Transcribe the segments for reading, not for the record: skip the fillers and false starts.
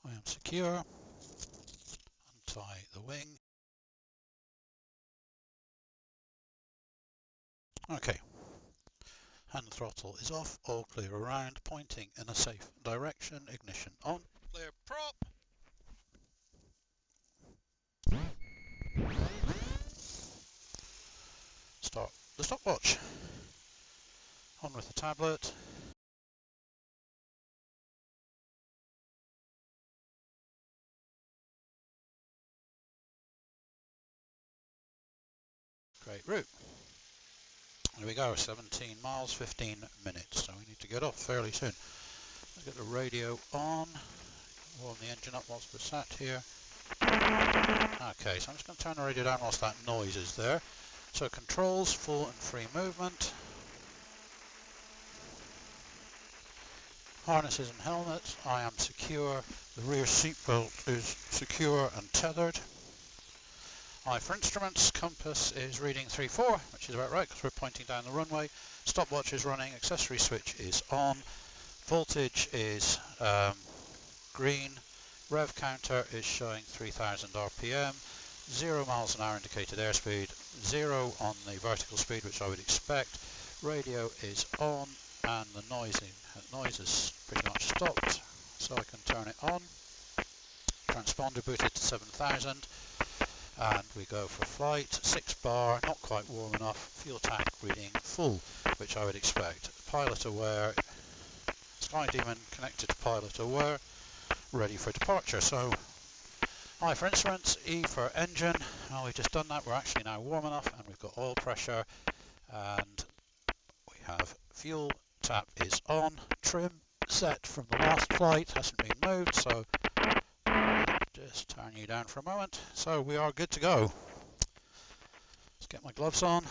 I am secure. Untie the wing. Okay. Hand throttle is off, all clear around, pointing in a safe direction, ignition on. Clear prop. Start the stopwatch. On with the tablet. Great route. Here we go, 17 miles, 15 minutes, so we need to get off fairly soon. Let's get the radio on, warm the engine up whilst we're sat here. Okay, so I'm just going to turn the radio down whilst that noise is there. So controls, full and free movement. Harnesses and helmets, I am secure. The rear seatbelt is secure and tethered. Eye for instruments, compass is reading 3-4, which is about right because we're pointing down the runway. Stopwatch is running, accessory switch is on. Voltage is green. Rev counter is showing 3000 RPM. 0 miles an hour indicated airspeed. 0 on the vertical speed, which I would expect. Radio is on and the noise is pretty much stopped, so I can turn it on. Transponder booted to 7000. And we go for flight, 6 bar, not quite warm enough, fuel tank reading full, which I would expect. Pilot aware, Sky Demon connected to pilot aware, ready for departure. So, I for instruments, E for engine, well, we've just done that, we're actually now warm enough, and we've got oil pressure, and we have fuel, tap is on, trim set from the last flight, hasn't been moved, so just turn you down for a moment. So we are good to go. Let's get my gloves on.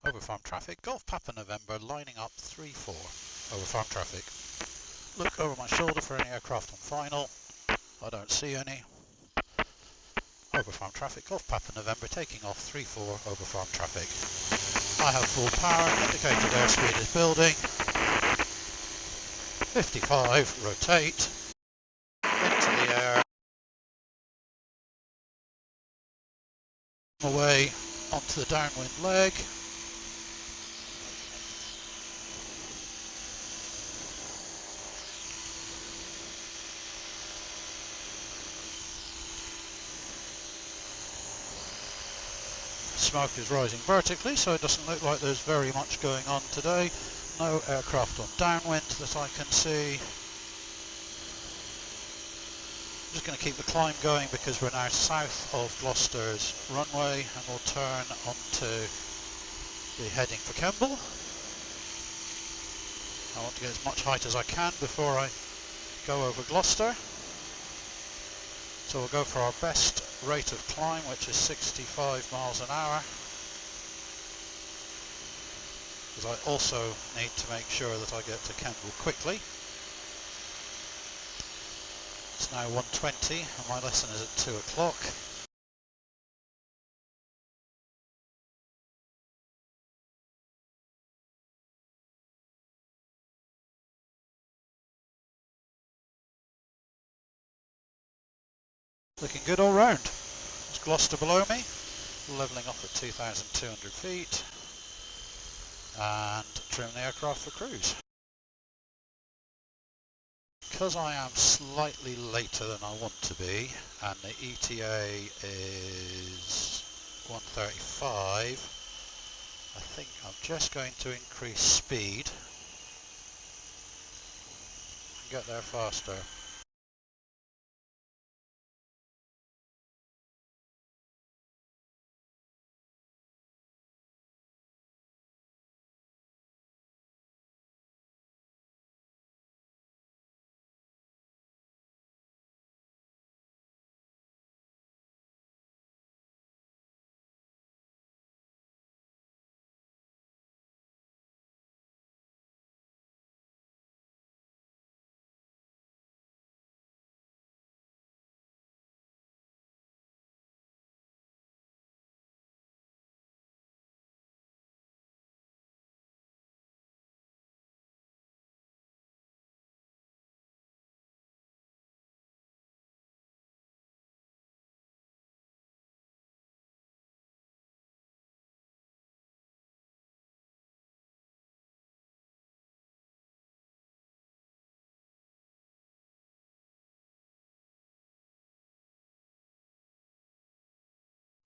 Over farm traffic, Golf Papa November, lining up 3-4. Over farm traffic. Look over my shoulder for any aircraft on final. I don't see any. Over farm traffic, Golf Papa November, taking off 3-4 over farm traffic. I have full power, indicated airspeed is building. 55, rotate. Into the air. Away onto the downwind leg. Smoke is rising vertically, so it doesn't look like there's very much going on today. No aircraft on downwind that I can see. I'm just going to keep the climb going because we're now south of Gloucester's runway and we'll turn onto the heading for Kemble. I want to get as much height as I can before I go over Gloucester. So we'll go for our best rate of climb, which is 65 miles an hour. Because I also need to make sure that I get to Kemble quickly. It's now 1:20 and my lesson is at 2 o'clock. Looking good all round. There's Gloucester below me, levelling off at 2,200 feet, and trim the aircraft for cruise. Because I am slightly later than I want to be, and the ETA is 1:35, I think I'm just going to increase speed and get there faster.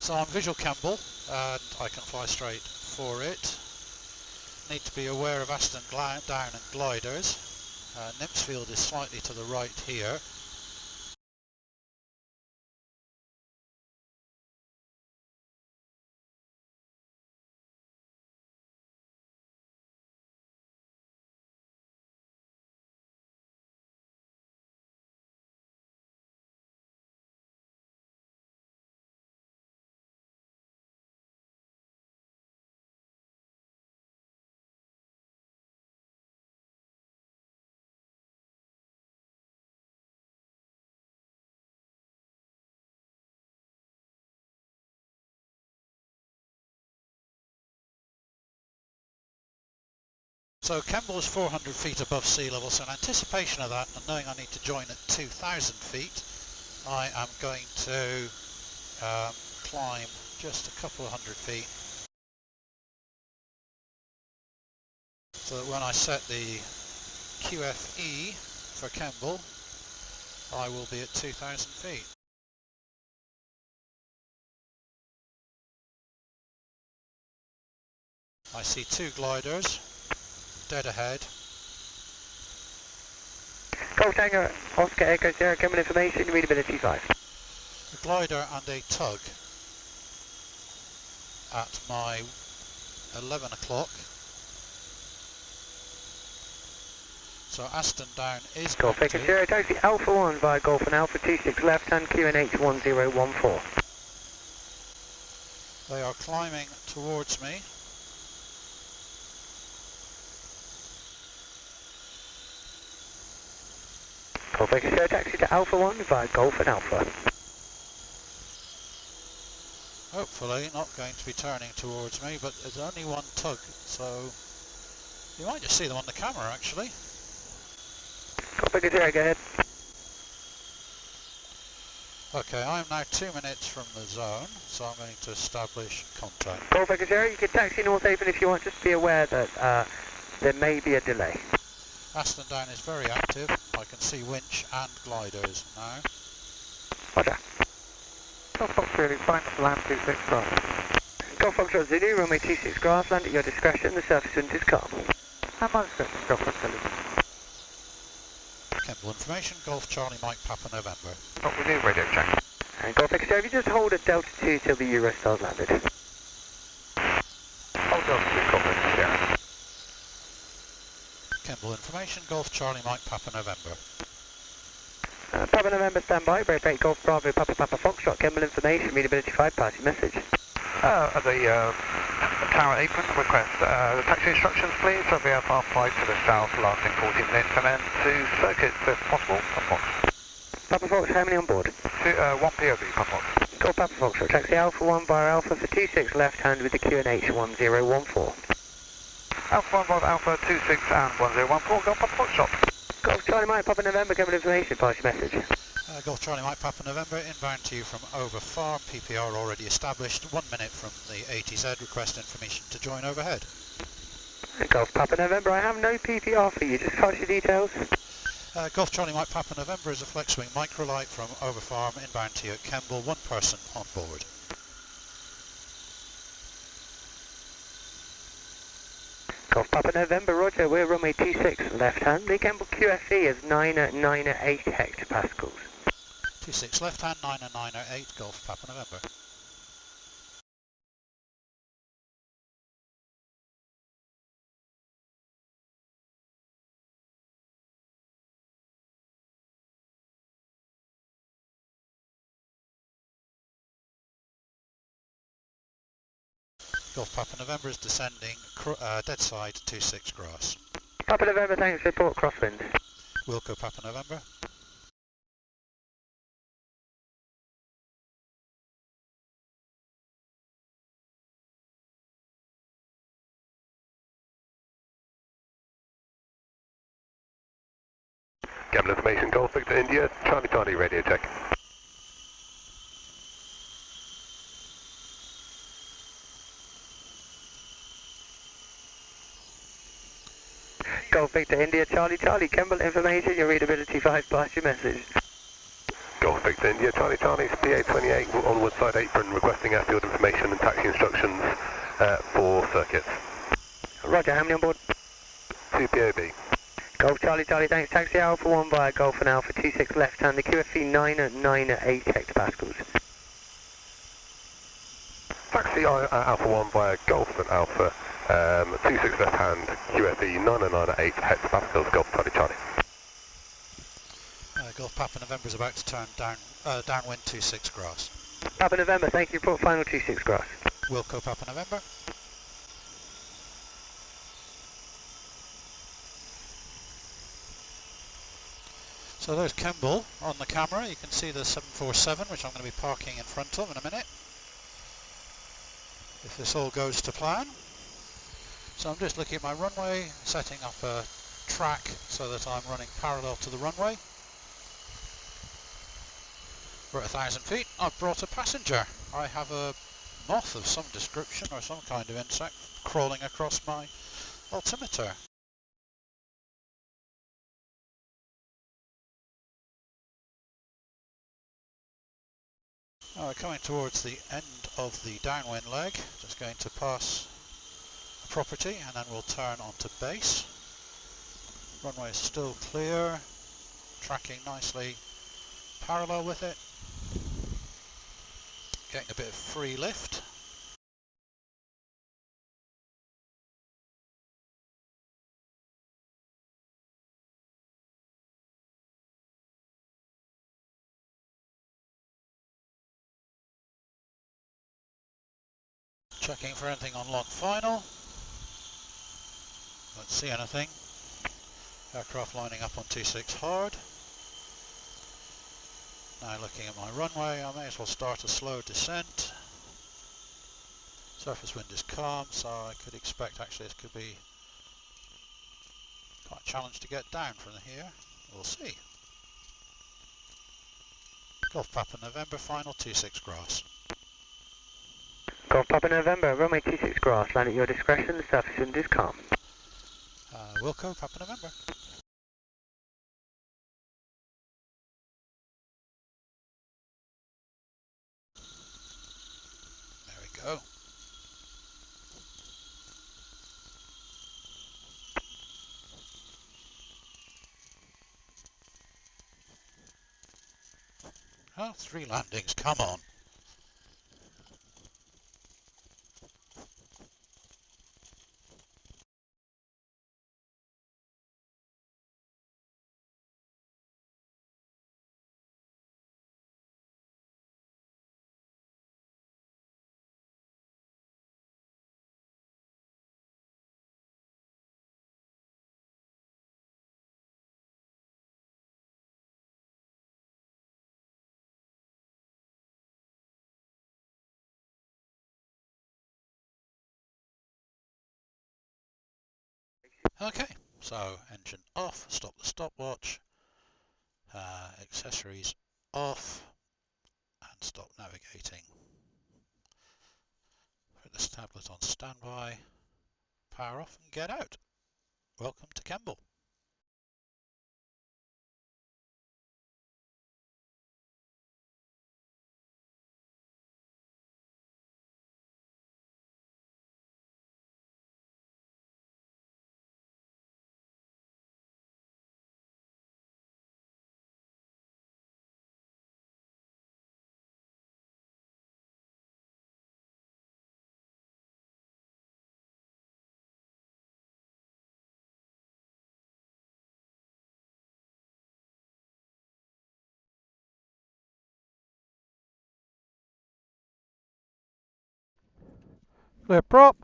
So I'm visual Kemble and I can fly straight for it. Need to be aware of Aston down and gliders. Nymphsfield is slightly to the right here. So Kemble is 400 feet above sea level, so in anticipation of that and knowing I need to join at 2,000 feet, I am going to climb just a couple of hundred feet so that when I set the QFE for Kemble, I will be at 2,000 feet. I see two gliders dead ahead. Golf Tango, Oscar Echo Sierra, Kemble information, readability 5. A glider and a tug at my 11 o'clock. So Aston down is Golf Echo Sierra, taxi Alpha 1 via Golf and Alpha 26 left hand QNH 1014. They are climbing towards me. Golf Echo Sierra, taxi to Alpha 1 via Golf and Alpha. Hopefully not going to be turning towards me, but there's only one tug, so you might just see them on the camera actually. Golf Echo Sierra, go ahead. Okay, I am now 2 minutes from the zone, so I'm going to establish contact. Golf Echo Sierra, you can taxi North Haven if you want, just be aware that there may be a delay. Aston down is very active. I can see winch and gliders now. Roger. Golf Foxtrot, fine to land 26 grass. Golf Foxtrot Zulu, runway 26 grass, land at your discretion, the surface wind is calm. How much is Golf Foxtrot? Kemble information, Golf Charlie Mike Papa November. Oh, we need radio check. And Golf Echo Sierra, if you just hold at Delta 2 till the Eurostar's landed. Hold Delta 2, Golf Echo Sierra. Kemble information, Golf Charlie Mike Papa November. Papa November standby, break Golf Bravo, Papa Foxtrot, Kemble information, readability 5, pass your message. The tower apron request, the taxi instructions please, so VFR flight to the south lasting 14 minutes and then to circuit if possible, Papa Fox. Papa Fox, how many on board? One POV, Papa Fox. Golf Papa Foxtrot, taxi Alpha 1 via Alpha for 26 left hand with the QNH 1014. Alpha 1 via Alpha 26 and 1014, Golf Papa Foxtrot. Golf Charlie Mike, Papa November, Kemble information, pass your message. Golf Charlie Mike Papa November, inbound to you from over farm, PPR already established, 1 minute from the ATZ, request information to join overhead. Golf Papa November, I have no PPR for you, just pass your details. Golf Charlie Mike Papa November is a Flexwing microlight from over farm, inbound to you at Kemble, 1 person on board. Golf Papa November, roger, we're runway 26 left hand, the Kemble QFE is 998 hectopascals. 26 left hand, 998, Golf Papa November. Golf Papa November is descending dead side 26 grass. Papa November, thanks, report crosswind. Wilco Papa November. Kemble information, Golf Victor India, Charlie radio check. Golf Victor India, Charlie, Kemble information, your readability 5, pass your message. Golf Victor India, Charlie Charlie, PA28 on Woodside Apron, requesting airfield information and taxi instructions for circuits. Roger, how many on board? 2 POB. Golf Charlie Charlie, thanks. Taxi Alpha 1 via Golf and Alpha 26 left hand, the QFE 9 at 8 hectopascals. Taxi Alpha 1 via Golf and Alpha, 26 left hand, QFE 909 at 8 hectopascals, Golf Charlie Charlie. Golf Papa November is about to turn downwind 26 grass. Papa November, thank you, report final 26 grass. Wilco Papa November. So there's Kemble on the camera. You can see the 747, which I'm going to be parking in front of in a minute, if this all goes to plan. So I'm just looking at my runway, setting up a track so that I'm running parallel to the runway. We're at 1,000 feet. I've brought a passenger. I have a moth of some description or some kind of insect crawling across my altimeter. We're coming towards the end of the downwind leg. Just going to pass a property and then we'll turn onto base. Runway is still clear, tracking nicely parallel with it. Getting a bit of free lift. Checking for anything on log final. Don't see anything. Aircraft lining up on 26 hard. Now looking at my runway, I may as well start a slow descent. Surface wind is calm, so I could expect actually this could be quite a challenge to get down from here. We'll see. Golf Papa November final 26 grass. Golf Papa November, runway 26 grass, land at your discretion, the surface wind is calm. Wilco Papa November. There we go. Oh, 3 landings, come on. Okay, so engine off, stop the stopwatch, accessories off, and stop navigating. Put this tablet on standby, power off and get out. Welcome to Kemble. Clear prop.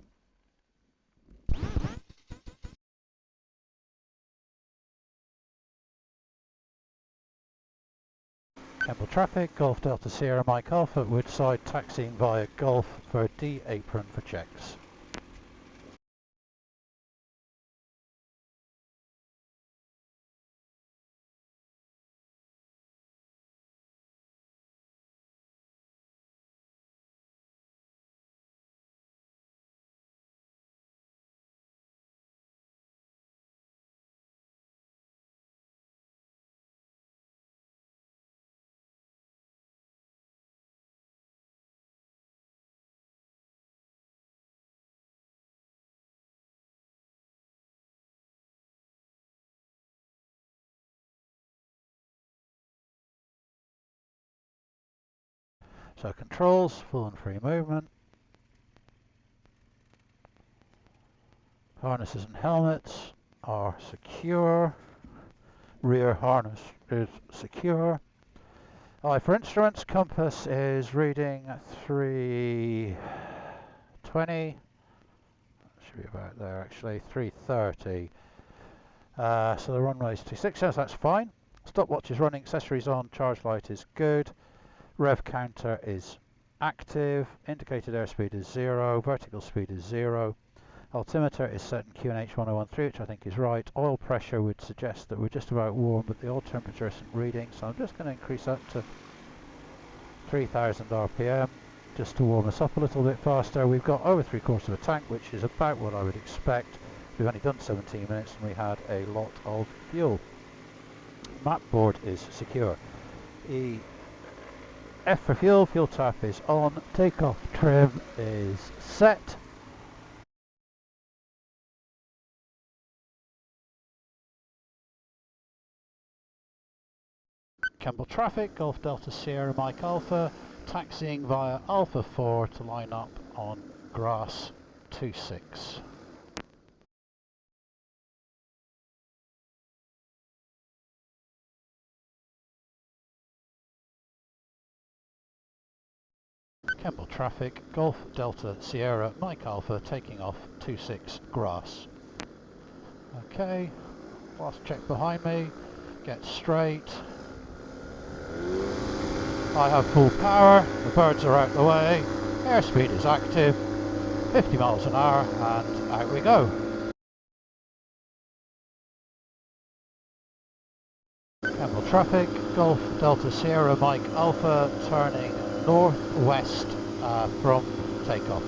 Kemble traffic, Golf Delta Sierra Mike Alpha, Woodside, taxiing via Golf for D apron for checks. So controls, full and free movement. Harnesses and helmets are secure. Rear harness is secure. For instruments, compass is reading 320. Should be about there actually, 330. So the runway is 26, so that's fine. Stopwatch is running, accessories on, charge light is good. Rev counter is active. Indicated airspeed is 0. Vertical speed is 0. Altimeter is set in QNH 1013, which I think is right. Oil pressure would suggest that we're just about warm, but the oil temperature isn't reading, so I'm just going to increase that to 3000 RPM just to warm us up a little bit faster. We've got over 3/4 of a tank, which is about what I would expect. We've only done 17 minutes and we had a lot of fuel. Map board is secure. F for fuel, fuel tap is on, takeoff trim is set. Kemble traffic, Golf Delta Sierra Mike Alpha, taxiing via Alpha 4 to line up on grass 26. Kemble traffic, Golf Delta Sierra Mike Alpha, taking off 26 grass. Okay, last check behind me, get straight. I have full power, the birds are out the way, airspeed is active, 50 miles an hour, and out we go. Kemble traffic, Golf Delta Sierra Mike Alpha, turning northwest from takeoff.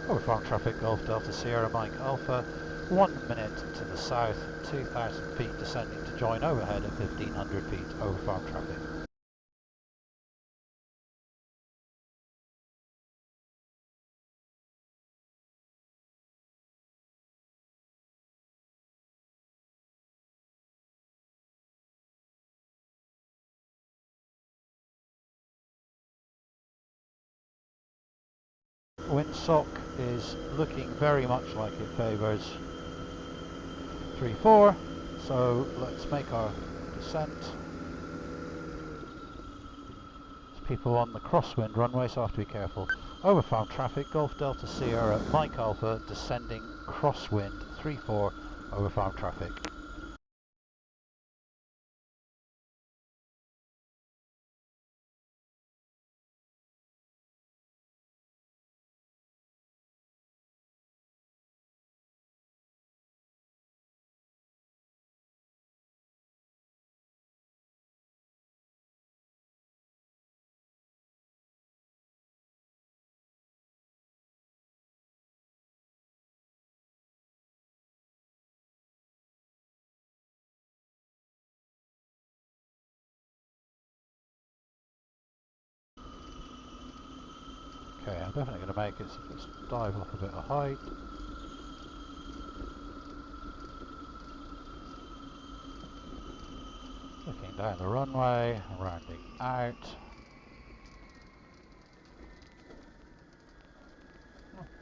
Overfarm traffic, Golf Delta Sierra Mike Alpha, 1 minute to the south, 2,000 feet descending to join overhead at 1,500 feet, overfarm traffic. Windsock is looking very much like it favours 3-4, so let's make our descent. There's people on the crosswind runway, so I have to be careful. Overfarm traffic, Golf Delta Sierra Mike Alpha, descending crosswind 3-4, overfarm traffic. Okay, I'm definitely going to make it, so let's dive off a bit of height. Looking down the runway, rounding out.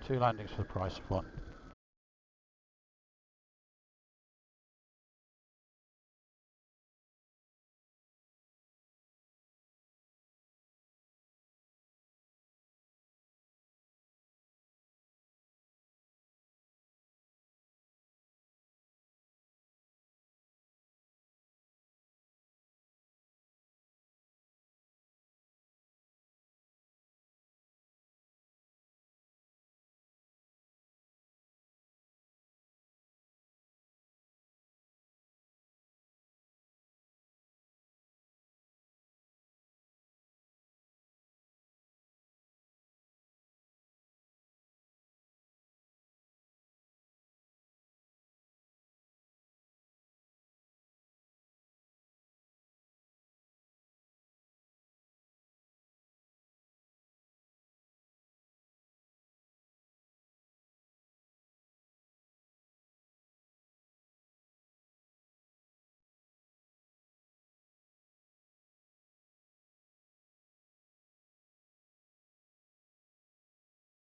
2 landings for the price of 1.